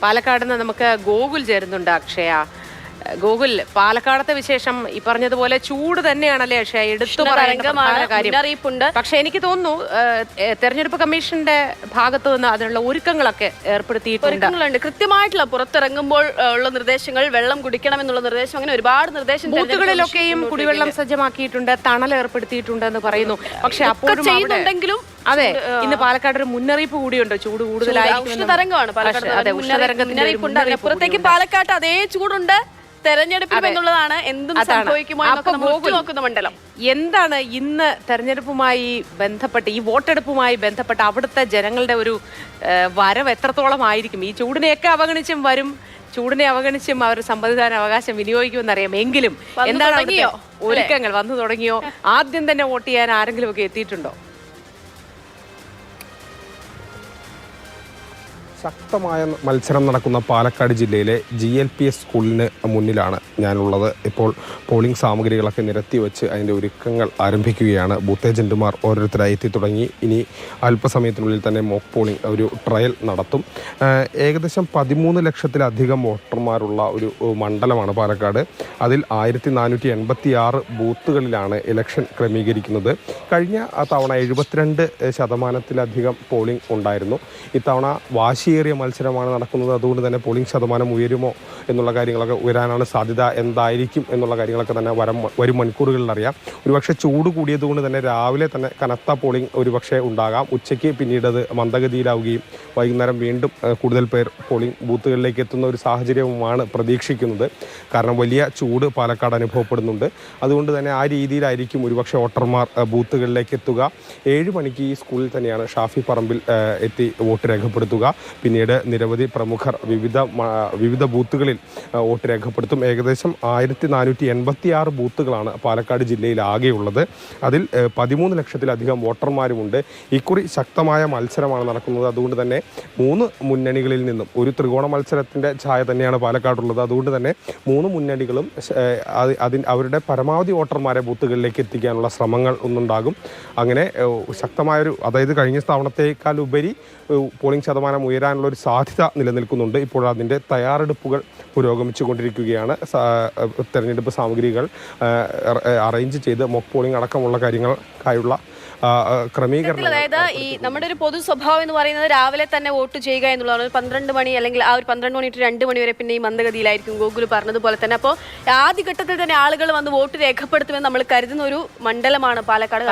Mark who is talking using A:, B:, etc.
A: പാലക്കാട് നിന്ന് നമുക്ക് ഗോകുൽ ചേരുന്നുണ്ട്. അക്ഷയ, ഗോകുൽ, പാലക്കാടത്തെ വിശേഷം ഈ പറഞ്ഞതുപോലെ ചൂട് തന്നെയാണല്ലേ അക്ഷയ? എടുത്തു പറയുന്ന കാര്യം. പക്ഷെ എനിക്ക് തോന്നുന്നു തെരഞ്ഞെടുപ്പ് കമ്മീഷന്റെ ഭാഗത്ത് നിന്ന് അതിനുള്ള ഒരുക്കങ്ങളൊക്കെ ഏർപ്പെടുത്തിയിട്ടുണ്ട്.
B: കൃത്യമായിട്ടുള്ള പുറത്തിറങ്ങുമ്പോൾ ഉള്ള നിർദ്ദേശങ്ങൾ, വെള്ളം കുടിക്കണം എന്നുള്ള നിർദ്ദേശം, അങ്ങനെ ഒരുപാട് നിർദ്ദേശം
A: ബൂത്തുകളിലൊക്കെയും കുടിവെള്ളം സജ്ജമാക്കിയിട്ടുണ്ട്, തണൽ ഏർപ്പെടുത്തിയിട്ടുണ്ട് എന്ന് പറയുന്നു. പക്ഷെ അപ്പോഴും
B: ചെയ്യുന്നുണ്ടെങ്കിലും
A: അതെ, ഇന്ന് പാലക്കാട് ഒരു മുന്നറിയിപ്പ് കൂടിയുണ്ട്. ചൂട് കൂടുതലായിരിക്കും.
B: പുറത്തേക്ക് പാലക്കാട്ട് അതേ ചൂടുണ്ട്. തെരഞ്ഞെടുപ്പ് എന്നുള്ളതാണ് എന്തും സംഭവിക്കുമോ നോക്കുന്ന മണ്ഡലം.
A: എന്താണ് ഇന്ന് തെരഞ്ഞെടുപ്പുമായി ബന്ധപ്പെട്ട്, ഈ വോട്ടെടുപ്പുമായി ബന്ധപ്പെട്ട് അവിടുത്തെ ജനങ്ങളുടെ ഒരു വരവ് എത്രത്തോളം ആയിരിക്കും? ഈ ചൂടിനെയൊക്കെ അവഗണിച്ചും വരും, ചൂടിനെ അവഗണിച്ചും അവർ സമ്മതിദാന അവകാശം വിനിയോഗിക്കുമെന്നറിയാം. എങ്കിലും എന്താണ് ഒരുക്കങ്ങൾ? വന്നു തുടങ്ങിയോ? ആദ്യം തന്നെ വോട്ട് ചെയ്യാൻ ആരെങ്കിലും ഒക്കെ എത്തിയിട്ടുണ്ടോ?
C: ശക്തമായ മത്സരം നടക്കുന്ന പാലക്കാട് ജില്ലയിലെ GLPS സ്കൂളിന് മുന്നിലാണ് ഞാനുള്ളത്. ഇപ്പോൾ പോളിംഗ് സാമഗ്രികളൊക്കെ നിരത്തി വെച്ച് അതിൻ്റെ ഒരുക്കങ്ങൾ ആരംഭിക്കുകയാണ്. ബൂത്ത് ഏജൻറ്റുമാർ ഓരോരുത്തരായി എത്തി തുടങ്ങി. ഇനി അല്പസമയത്തിനുള്ളിൽ തന്നെ മോക്ക് പോളിംഗ് ഒരു ട്രയൽ നടത്തും. ഏകദേശം 13 ലക്ഷത്തിലധികം വോട്ടർമാരുള്ള ഒരു മണ്ഡലമാണ് പാലക്കാട്. അതിൽ 1486 ബൂത്തുകളിലാണ് ഇലക്ഷൻ ക്രമീകരിക്കുന്നത്. കഴിഞ്ഞ തവണ 72% പോളിംഗ് ഉണ്ടായിരുന്നു. ഇത്തവണ വാശിയേറിയ മത്സരമാണ് നടക്കുന്നത്. അതുകൊണ്ട് തന്നെ പോളിംഗ് ശതമാനം ഉയരുമോ എന്നുള്ള കാര്യങ്ങളൊക്കെ ഉയരാനാണ് സാധ്യത. എന്തായിരിക്കും എന്നുള്ള കാര്യങ്ങളൊക്കെ തന്നെ വരും മണിക്കൂറുകളിൽ അറിയാം. ഒരുപക്ഷെ ചൂട് കൂടിയതുകൊണ്ട് തന്നെ രാവിലെ തന്നെ കനത്ത പോളിംഗ് ഒരുപക്ഷെ ഉണ്ടാകാം. ഉച്ചയ്ക്ക് പിന്നീട് അത് മന്ദഗതിയിലാവുകയും വൈകുന്നേരം വീണ്ടും കൂടുതൽ പേർ പോളിംഗ് ബൂത്തുകളിലേക്ക് എത്തുന്ന ഒരു സാഹചര്യവുമാണ് പ്രതീക്ഷിക്കുന്നത്. കാരണം വലിയ ചൂട് പാലക്കാട് അനുഭവപ്പെടുന്നുണ്ട്. അതുകൊണ്ട് തന്നെ ആ രീതിയിലായിരിക്കും ഒരുപക്ഷെ വോട്ടർമാർ ബൂത്തുകളിലേക്ക് എത്തുക. 7 മണിക്ക് ഈ സ്കൂളിൽ തന്നെയാണ് ഷാഫി പറമ്പിൽ എത്തി വോട്ട് രേഖപ്പെടുത്തുക. പിന്നീട് നിരവധി പ്രമുഖർ വിവിധ ബൂത്തുകളിൽ വോട്ട് രേഖപ്പെടുത്തും. ഏകദേശം 1486 ബൂത്തുകളാണ് പാലക്കാട് ജില്ലയിൽ ആകെയുള്ളത്. അതിൽ 13 ലക്ഷത്തിലധികം വോട്ടർമാരുമുണ്ട്. ഇക്കുറി ശക്തമായ മത്സരമാണ് നടക്കുന്നത്. അതുകൊണ്ട് തന്നെ 3 മുന്നണികളിൽ നിന്നും ഒരു ത്രികോണ മത്സരത്തിൻ്റെ ഛായ തന്നെയാണ് പാലക്കാടുള്ളത്. അതുകൊണ്ട് തന്നെ 3 മുന്നണികളും അവരുടെ പരമാവധി വോട്ടർമാരെ ബൂത്തുകളിലേക്ക് എത്തിക്കാനുള്ള ശ്രമങ്ങൾ ഒന്നുണ്ടാകും. അങ്ങനെ ശക്തമായൊരു, അതായത് കഴിഞ്ഞ തവണത്തേക്കാൾ ഉപരി പോളിംഗ് ശതമാനം ഉയരാനുള്ള ഒരു സാധ്യത നിലനിൽക്കുന്നുണ്ട്. ഇപ്പോൾ അതിൻ്റെ തയ്യാറെടുപ്പുകൾ പുരോഗമിച്ചു കൊണ്ടിരിക്കുകയാണ്. തെരഞ്ഞെടുപ്പ് സാമഗ്രികൾ അറേഞ്ച് ചെയ്ത് മോക്ക് പോളിംഗ് അടക്കമുള്ള കാര്യങ്ങൾക്കായുള്ള ക്രമീകരണം.
B: അതായത് ഈ നമ്മുടെ ഒരു പൊതു സ്വഭാവം എന്ന് പറയുന്നത് രാവിലെ തന്നെ വോട്ട് ചെയ്യുക എന്നുള്ളതാണ്. 12 മണി അല്ലെങ്കിൽ ആ ഒരു 12 മണി ടു 2 മണി വരെ പിന്നെ ഈ മന്ദഗതിയിലായിരിക്കും. ഗോകുൽ പറഞ്ഞതുപോലെ തന്നെ അപ്പോൾ ആദ്യഘട്ടത്തിൽ തന്നെ ആളുകൾ വന്ന് വോട്ട് രേഖപ്പെടുത്തുമെന്ന് നമ്മൾ കരുതുന്ന ഒരു മണ്ഡലമാണ് പാലക്കാട്.